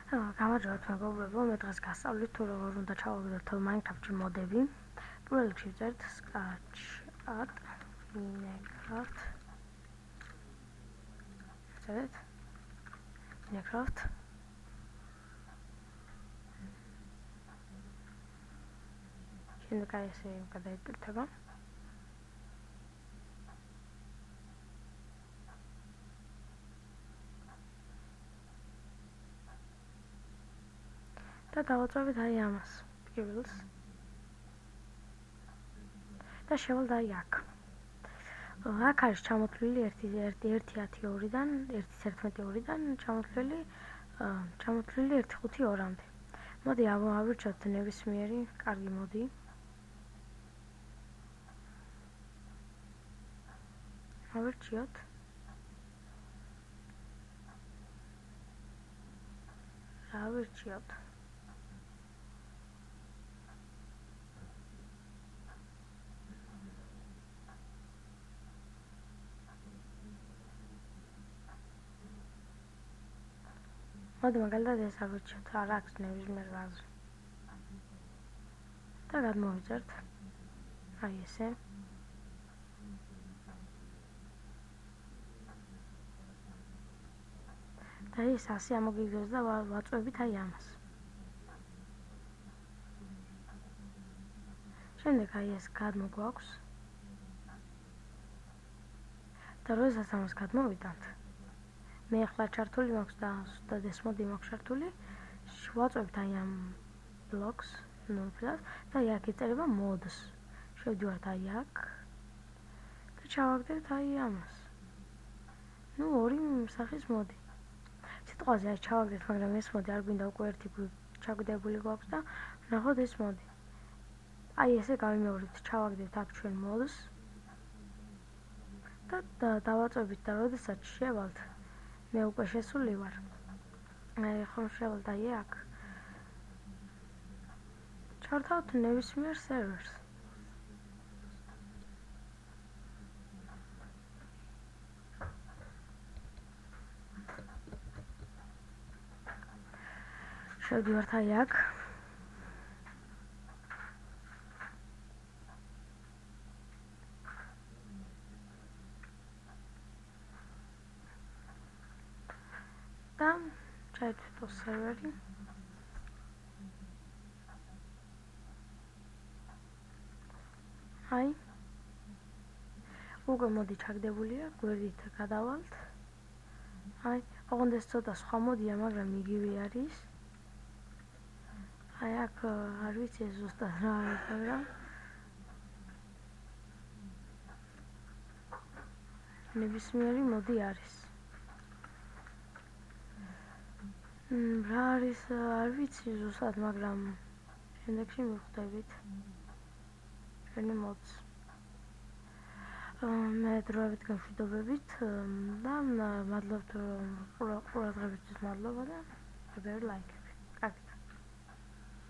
გამარჯობათ მეგობრებო, მე დღეს გასწავლით თუ როგორ უნდა ჩავაგდოთ Minecraft-ში მოდები. პირველ რიგში ვწერთ sketch-art Minecraft. წერეთ Minecraft. შემდეგ აი ესე გადაიკეთება. და დავაწვევით აი ამას პირველს და შევალთ აი აქ. აქ არის ჩამოთვლილი 1.10.2-დან 1.11.2-დან ჩამოთვლილი 1.5.2-მდე. მოდი ავირჩიოთ ნებისმიერი კარგი მოდი. ავირჩიოთ მოდი მაგალითად ეს ავირჩიოთ, არ აქვს ნებისმიერ გაზრ და გადმოვიწერთ აი ესე. და ეს ასე ამოგიგებს და ვაწვევით აი ამას. შემდეგ აი ეს გადმოგვაქვს და როდესაც ამას გადმოვიტანთ, მე ახლა ჩართული მაქვს და ზუსტად ეს მოდი მაქვს ჩართული, ვაწვევთ აი ამ ბლოკს და აქ იწერება mods. შევდივართ აი აქ და ჩავაგდეთ აი ამას. ორი სახის მოდი. სიტყვაზე აი ჩავაგდეთ, მაგრამ ეს მოდი არ გვინდა, უკვე ერთი ჩაგვიდებული გვაქვს და ვნახოთ ეს მოდი. აი ესე გავიმეორებთ, ჩავაგდეთ აქ ჩვენ mods და დავაწვევით და როდესაც შევალთ, მე უკვე შესული ვარ. ხომ შევალთ აი აქ. ჩავთავთ ნებისმიერ სერვერს. შევდივართ აი აქ. და ჩაითვით სერვერი. აი უკვე მოდი ჩაგდებულია, გვერდით გადავალთ. აი ოღონდ ეს ცოტა სხვა მოდია, მაგრამ იგივე არის. აი აქ არ ვიცი ეს ზუსტად რა არის, მაგრამ ნებისმიერი მოდი არის. რა არის არ ვიცი ზუსტად, მაგრამ შემდეგში მივხვდებით ჩვენი mods. მე დროებით გამშვიდობებით და მადლობთ ყურადღებისთვის, მადლობა და like.